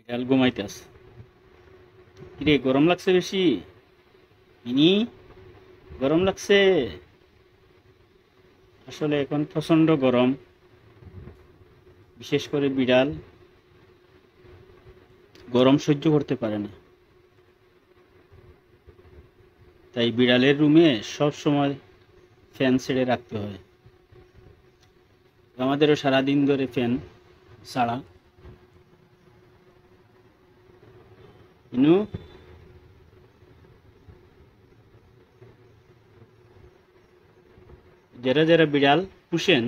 বিড়াল ঘুমাইতেছে। কিরে, গরম লাগছে বেশি? ইনি, গরম লাগছে? আসলে এখন প্রচন্ড গরম, বিশেষ করে বিড়াল গরম সহ্য করতে পারে না। তাই বিড়ালের রুমে সব সময় ফ্যান ছেড়ে রাখতে হয়। আমাদেরও সারাদিন ধরে ফ্যান ছাড়া। ইনু, যারা যারা বিড়াল পুষেন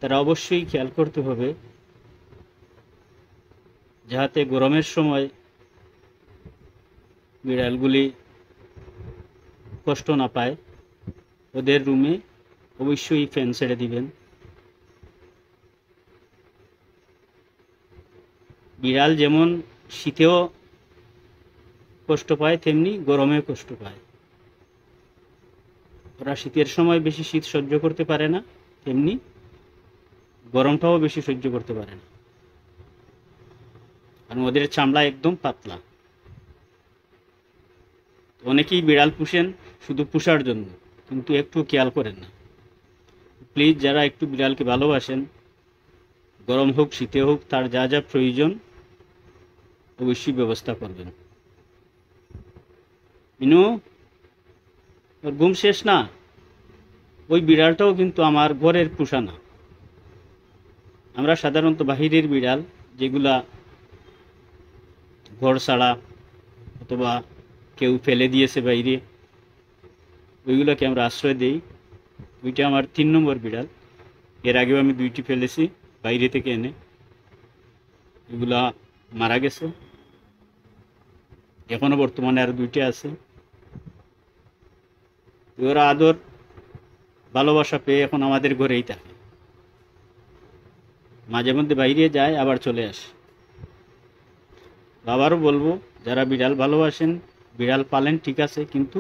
তারা অবশ্যই খেয়াল করতে হবে যাতে গরমের সময় বিড়ালগুলি কষ্ট না পায়। ওদের রুমে অবশ্যই ফ্যান ছেড়ে দিবেন। বিড়াল যেমন শীতেও কষ্ট পায় তেমনি গরমেও কষ্ট পায়। ওরা শীতের সময় বেশি শীত সহ্য করতে পারে না, তেমনি গরমটাও বেশি সহ্য করতে পারে না, কারণ ওদের চামড়া একদম পাতলা। অনেকেই বিড়াল পুষেন শুধু পুষার জন্য, কিন্তু একটু খেয়াল করেন না। প্লিজ, যারা একটু বিড়ালকে ভালোবাসেন, গরম হোক শীতে হোক, তার যা যা প্রয়োজন অবশ্যই ব্যবস্থা করবেন। মিনু, ওর ঘুম শেষ না? ওই বিড়ালটাও কিন্তু আমার ঘরের পোষা না। আমরা সাধারণত বাহিরের বিড়াল, যেগুলা ঘর ছাড়া অথবা কেউ ফেলে দিয়েছে বাইরে, ওইগুলোকে আমরা আশ্রয় দেই। ওইটা আমার 3 নম্বর বিড়াল। এর আগেও আমি 2টি ফেলেছি বাইরে থেকে এনে, এগুলা মারা গেছে। এখনো বর্তমানে আরো 2টি আছে। ওরা আদর ভালোবাসা পেয়ে এখন আমাদের ঘরেই থাকে। মাঝে মধ্যে বাইরে যায়, আবার চলে আসে। আবারও বলবো, যারা বিড়াল ভালোবাসেন, বিড়াল পালেন ঠিক আছে, কিন্তু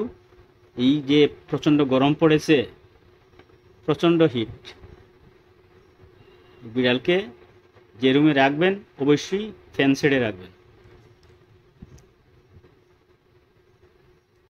এই যে প্রচণ্ড গরম পড়েছে, প্রচণ্ড হিট, বিড়ালকে যে রুমে রাখবেন অবশ্যই ফ্যান ছেড়ে রাখবেন।